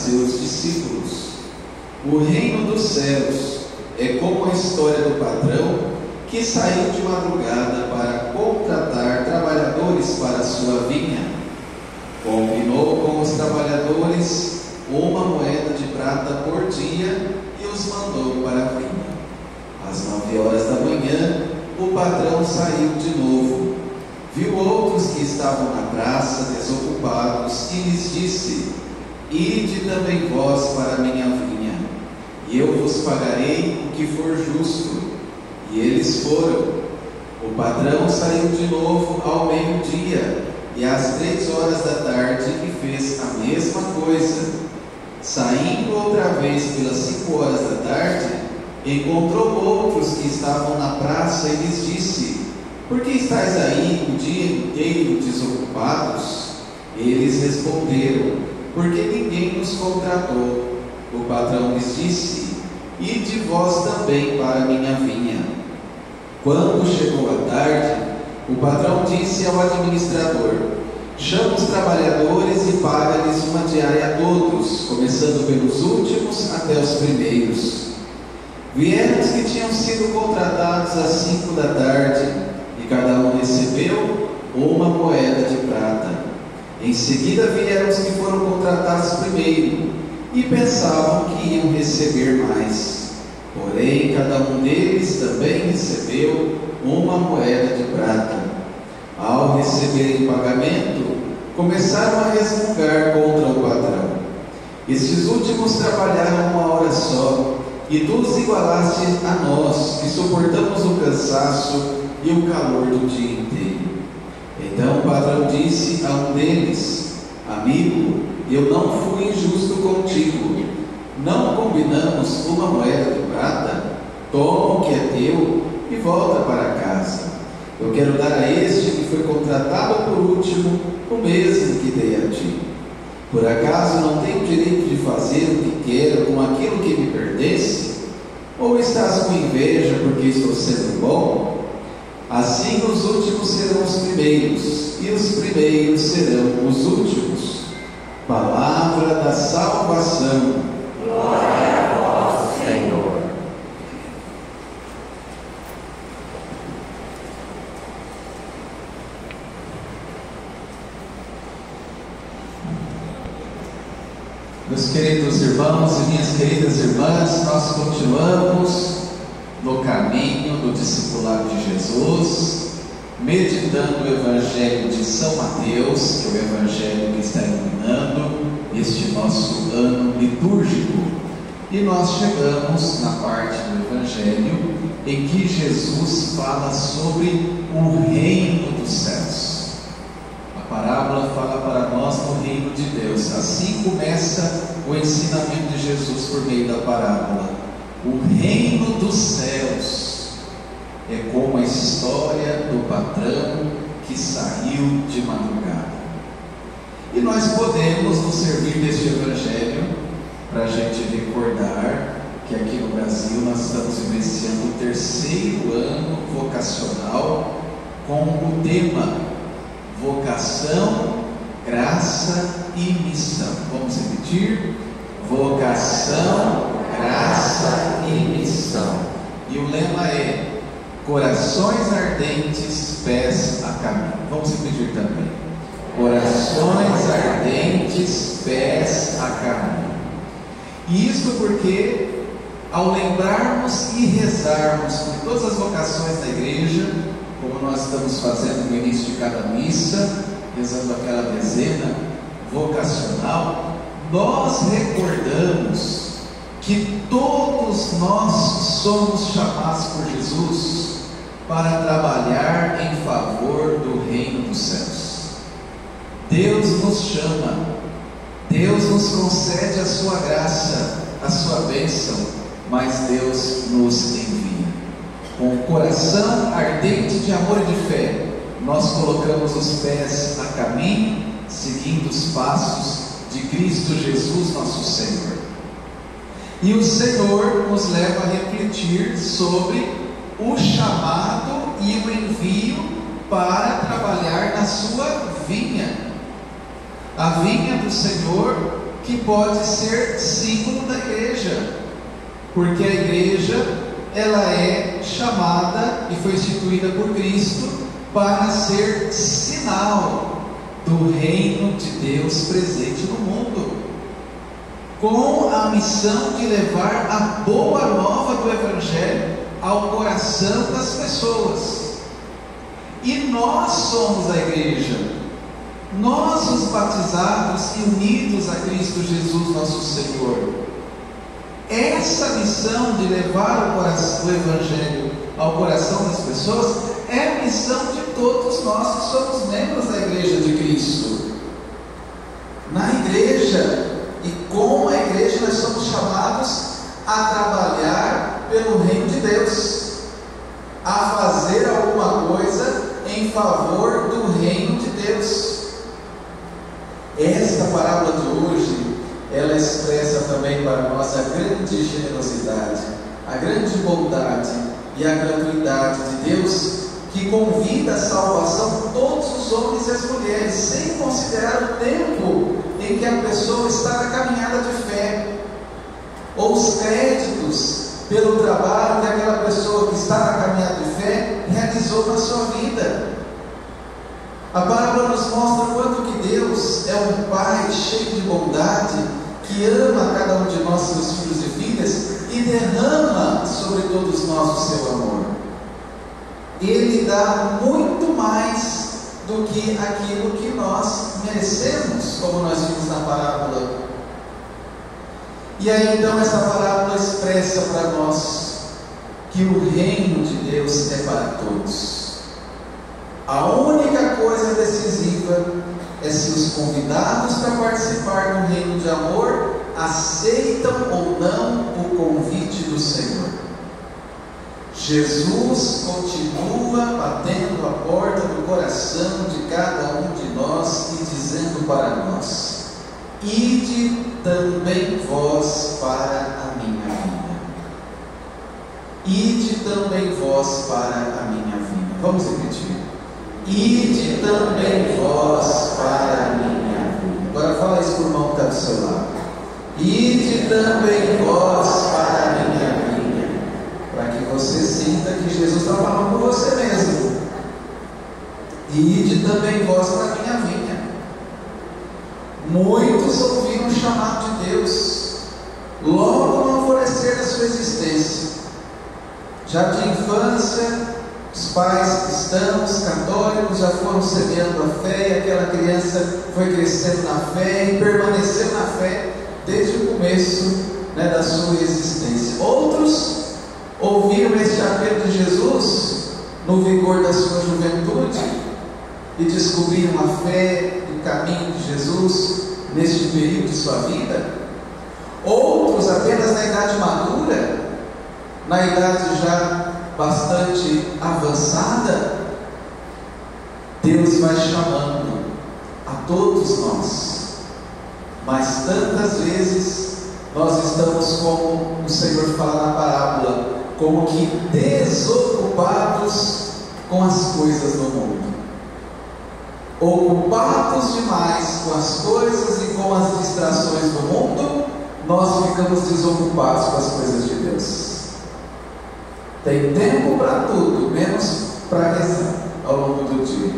seus discípulos: o reino dos céus é como a história do patrão que saiu de madrugada para contratar trabalhadores para a sua vinha. Combinou com os trabalhadores 1 moeda de prata por dia e os mandou para a vinha. Às 9 horas da manhã, o patrão saiu de novo. Viu outros que estavam na praça desocupados e lhes disse: ide também vós para a minha vinha, e eu vos pagarei o que for justo. E eles foram. O patrão saiu de novo ao meio-dia e às 3 horas da tarde e fez a mesma coisa. Saindo outra vez pelas 5 horas da tarde, encontrou outros que estavam na praça e lhes disse: por que estáis aí o dia inteiro desocupados? Eles responderam: porque ninguém nos contratou. O patrão lhes disse: ide vós também para a minha vinha. Quando chegou a tarde, o patrão disse ao administrador: chama os trabalhadores e paga-lhes uma diária a todos, começando pelos últimos até os primeiros. Vieram os que tinham sido contratados às 5 da tarde, e cada um recebeu 1 moeda de prata. Em seguida vieram os que foram contratados primeiro, e pensavam que iam receber mais. Porém, cada um deles também recebeu 1 moeda de prata. Ao receberem pagamento, começaram a resmungar contra o patrão: estes últimos trabalharam 1 hora só, e tu os igualaste a nós, que suportamos o cansaço e o calor do dia inteiro. Então o patrão disse a um deles: amigo, eu não fui injusto contigo. Não combinamos 1 moeda de prata? Toma o que é teu e volta para casa. Eu quero dar a este que foi contratado por último o mesmo que dei a ti. Por acaso não tenho direito de fazer o que quero com aquilo que me pertence? Ou estás com inveja porque estou sendo bom? Assim os últimos serão os primeiros, e os primeiros serão os últimos. Palavra da salvação. Glória a vós, Senhor. Meus queridos irmãos e minhas queridas irmãs, nós continuamos no caminho do discipulado de Jesus, meditando o Evangelho de São Mateus, que é o Evangelho que está iluminando este nosso ano litúrgico. E nós chegamos na parte do Evangelho em que Jesus fala sobre o reino dos céus. A parábola fala para nós no reino de Deus. Assim começa o ensinamento de Jesus por meio da parábola. O reino dos céus é como a história do patrão que saiu de madrugada. E nós podemos nos servir deste Evangelho para a gente recordar que aqui no Brasil nós estamos vivenciando o 3º ano vocacional com o tema Vocação, Graça e Missão. Vamos repetir? Vocação, Graça e Missão. E o lema é: corações ardentes, pés a caminho. Vamos repetir também: corações ardentes, pés a caminho. E isso porque, ao lembrarmos e rezarmos por todas as vocações da igreja, como nós estamos fazendo no início de cada missa, rezando aquela dezena vocacional, nós recordamos que todos nós somos chamados por Jesus para trabalhar em favor do reino dos céus. Deus nos chama, Deus nos concede a sua graça, a sua bênção, mas Deus nos envia. Com o coração ardente de amor e de fé, nós colocamos os pés a caminho, seguindo os passos de Cristo Jesus, nosso Senhor. E o Senhor nos leva a refletir sobre o chamado e o envio para trabalhar na sua vinha. A vinha do Senhor que pode ser símbolo da igreja, porque a igreja, ela é chamada e foi instituída por Cristo para ser sinal do reino de Deus presente no mundo, com a missão de levar a boa nova do Evangelho ao coração das pessoas. E nós somos a igreja, nós os batizados e unidos a Cristo Jesus nosso Senhor. Essa missão de levar o Evangelho ao coração das pessoas é a missão de todos nós que somos membros da igreja de Cristo. Na igreja e com a igreja nós somos chamados a trabalhar pelo reino de Deus, a fazer alguma coisa em favor do reino de Deus. Esta parábola de hoje, ela expressa também para nós a grande generosidade, a grande bondade e a gratuidade de Deus, que convida à salvação todos os homens e as mulheres, sem considerar o tempo em que a pessoa está na caminhada de fé, ou os créditos pelo trabalho que aquela pessoa que está na caminhada de fé realizou na sua vida. A parábola nos mostra quanto que Deus é um Pai cheio de bondade, que ama cada um de nós, seus filhos e filhas, e derrama sobre todos nós o seu amor. Ele dá muito mais do que aquilo que nós merecemos, como nós vimos na parábola. E aí então essa parábola expressa para nós que o reino de Deus é para todos. A única coisa decisiva é se os convidados para participar do reino de amor aceitam ou não o convite do Senhor. Jesus continua batendo a porta do coração de cada um de nós e dizendo para nós: ide também vós para a minha vinha. Ide também vós para a minha vinha. Vamos repetir. Ide também vós para a minha vinha. Agora fala isso para o irmão que está do seu lado. Ide também vós para a minha vinha. Para que você sinta que Jesus está falando com você mesmo. Ide também vós para a minha vinha. Muitos ouviram o chamado de Deus logo no alvorecer da sua existência. Já de infância, os pais cristãos, católicos, já foram semeando a fé, e aquela criança foi crescendo na fé e permaneceu na fé desde o começo, da sua existência. Outros ouviram este apelo de Jesus no vigor da sua juventude e descobriram a fé e o caminho de Jesus neste período de sua vida. Outros apenas na idade madura, na idade já bastante avançada. Deus vai chamando a todos nós, mas tantas vezes nós estamos, como o Senhor fala na parábola, como que desocupados com as coisas do mundo, ocupados demais com as coisas e com as distrações do mundo, nós ficamos desocupados com as coisas de Deus. Tem tempo para tudo, menos para rezar ao longo do dia.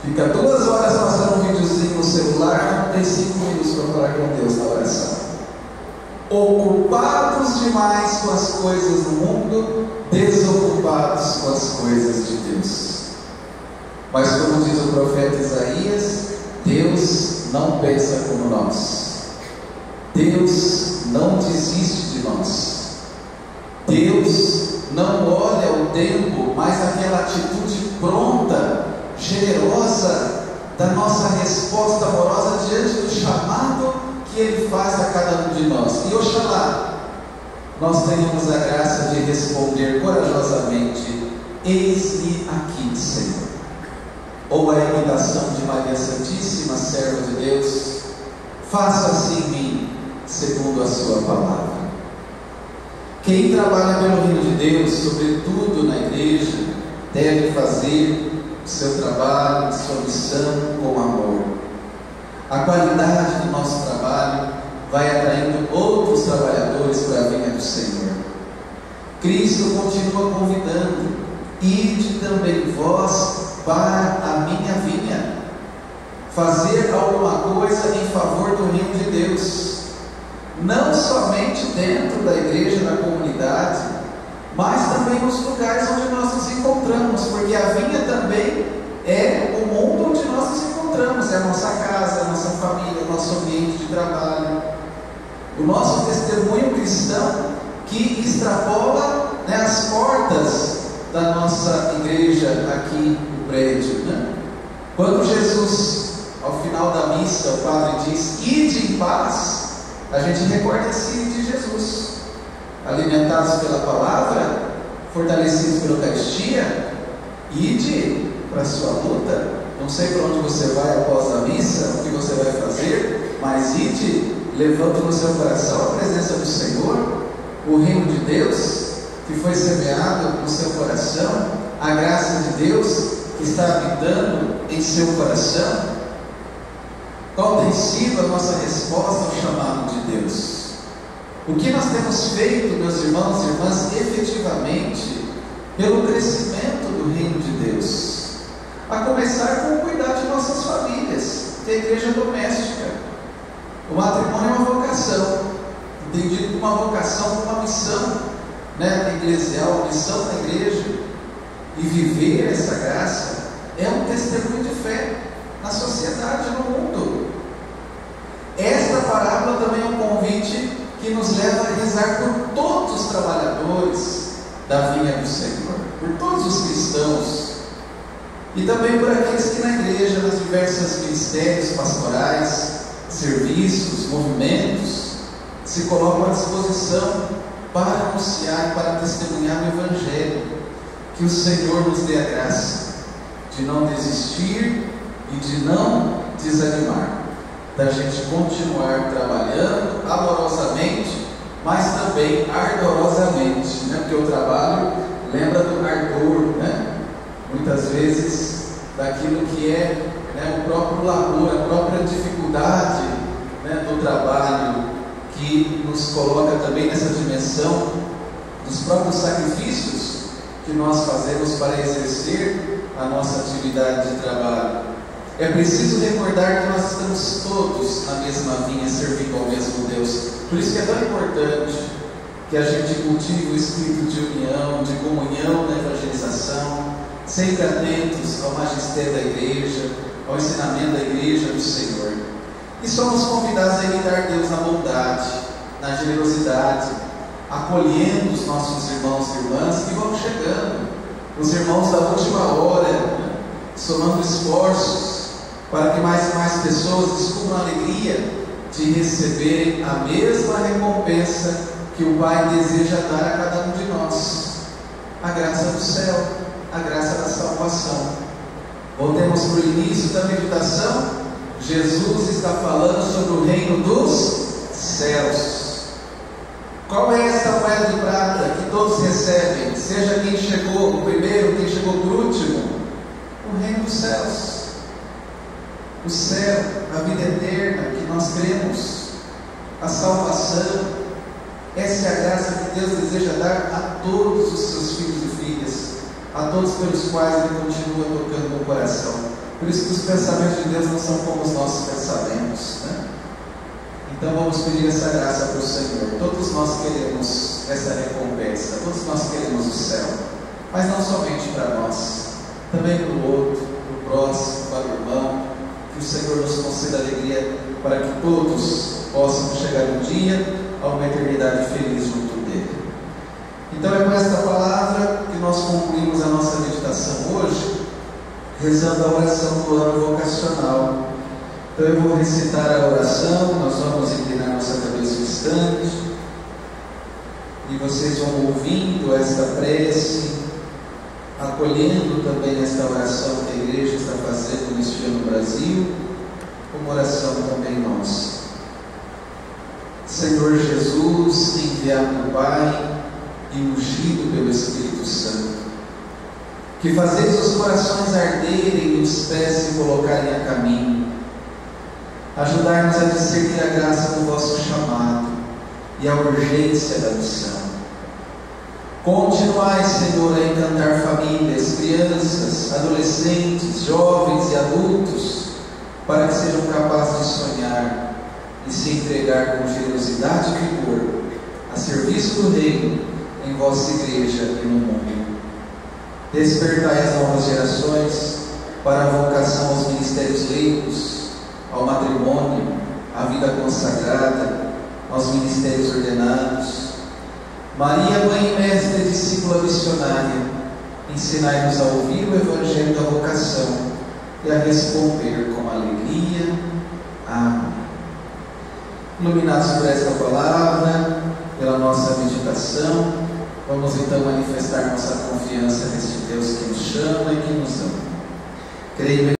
Fica 2 horas passando um videozinho no celular, não tem 5 minutos para falar com Deus na oração. Ocupados demais com as coisas do mundo, desocupados com as coisas de Deus. Mas como diz o profeta Isaías, Deus não pensa como nós. Deus não desiste de nós. Deus não olha o tempo, mas aquela atitude pronta, generosa, da nossa resposta amorosa diante do chamado que Ele faz a cada um de nós. E oxalá nós tenhamos a graça de responder corajosamente: eis-me aqui, Senhor. Ou a imitação de Maria Santíssima, serva de Deus: faça-se em mim, segundo a sua palavra. Quem trabalha pelo reino de Deus, sobretudo na igreja, deve fazer o seu trabalho, sua missão com amor. A qualidade do nosso trabalho do Senhor. Cristo continua convidando: ide também vós para a minha vinha, fazer alguma coisa em favor do reino de Deus, não somente dentro da igreja, da comunidade, mas também nos lugares onde nós nos encontramos, porque a vinha também é o mundo onde nós nos encontramos, é a nossa casa, a nossa família, o nosso ambiente de trabalho, o nosso testemunho cristão que extrapola, né, as portas da nossa igreja aqui no prédio, né? Quando Jesus, ao final da missa, o padre diz: ide em paz, a gente recorda esse de Jesus, alimentados pela palavra, fortalecidos pela Eucaristia. Ide para a sua luta. Não sei para onde você vai após a missa, o que você vai fazer, mas ide levando no seu coração a presença do Senhor, o reino de Deus que foi semeado no seu coração, a graça de Deus que está habitando em seu coração. Qual tem sido a nossa resposta ao chamado de Deus? O que nós temos feito, meus irmãos e irmãs, efetivamente, pelo crescimento do reino de Deus? A começar com o cuidado de nossas famílias, que é a igreja doméstica. O matrimônio é uma vocação, entendido como uma vocação, como uma missão, né, eclesial, uma missão da igreja. E viver essa graça é um testemunho de fé na sociedade, no mundo. Esta parábola também é um convite que nos leva a rezar por todos os trabalhadores da vinha do Senhor, por todos os cristãos, e também por aqueles que na igreja, nas diversas ministérios pastorais, serviços, movimentos, se colocam à disposição para anunciar, para testemunhar o Evangelho. Que o Senhor nos dê a graça de não desistir e de não desanimar, da gente continuar trabalhando amorosamente, mas também ardorosamente, né? Porque o trabalho lembra do ardor, né? Muitas vezes daquilo que é, né, o próprio labor, a própria dificuldade, né, do trabalho, que nos coloca também nessa dimensão dos próprios sacrifícios que nós fazemos para exercer a nossa atividade de trabalho. É preciso recordar que nós estamos todos na mesma vinha, servindo ao mesmo Deus. Por isso que é tão importante que a gente cultive o espírito de união, de comunhão na evangelização, sempre atentos ao magistério da igreja, ao ensinamento da igreja do Senhor. E somos convidados a imitar Deus na bondade, na generosidade, acolhendo os nossos irmãos e irmãs que vão chegando, os irmãos da última hora, né? Somando esforços para que mais e mais pessoas descubram a alegria de receberem a mesma recompensa que o Pai deseja dar a cada um de nós: a graça do céu, a graça da salvação. Voltemos para o início da meditação. Jesus está falando sobre o reino dos céus. Qual é essa moeda de prata que todos recebem, seja quem chegou o primeiro, quem chegou por último? O reino dos céus. O céu, a vida eterna que nós cremos, a salvação. Essa é a graça que Deus deseja dar a todos os seus filhos e filhas, a todos pelos quais Ele continua tocando no coração. Por isso que os pensamentos de Deus não são como os nossos pensamentos, né? Então vamos pedir essa graça para o Senhor. Todos nós queremos essa recompensa, todos nós queremos o céu, mas não somente para nós, também para o outro, para o próximo, para o irmão. Que o Senhor nos conceda alegria para que todos possam chegar um dia a uma eternidade feliz junto dele. Então é com esta palavra que nós concluímos a nossa meditação hoje, rezando a oração do ano vocacional. Então eu vou recitar a oração, nós vamos inclinar nossa cabeça um instante, e vocês vão ouvindo esta prece, acolhendo também esta oração que a igreja está fazendo neste ano no Brasil, como oração também nossa. Senhor Jesus, enviado do Pai e ungido pelo Espírito Santo, que fazeis os corações arderem e os pés se colocarem a caminho, ajudai-nos a discernir a graça do vosso chamado, e a urgência da missão. Continuai, Senhor, a encantar famílias, crianças, adolescentes, jovens e adultos, para que sejam capazes de sonhar e se entregar com generosidade e vigor a serviço do Reino em vossa Igreja e no mundo. Despertai as novas gerações para a vocação aos ministérios leigos, ao matrimônio, à vida consagrada, aos ministérios ordenados. Maria, Mãe e Mestra e discípula missionária, ensinai-nos a ouvir o Evangelho da vocação e a responder com alegria. Amém. Iluminados por esta palavra, pela nossa meditação, vamos então manifestar nossa confiança neste Deus que nos chama e que nos ama. Creio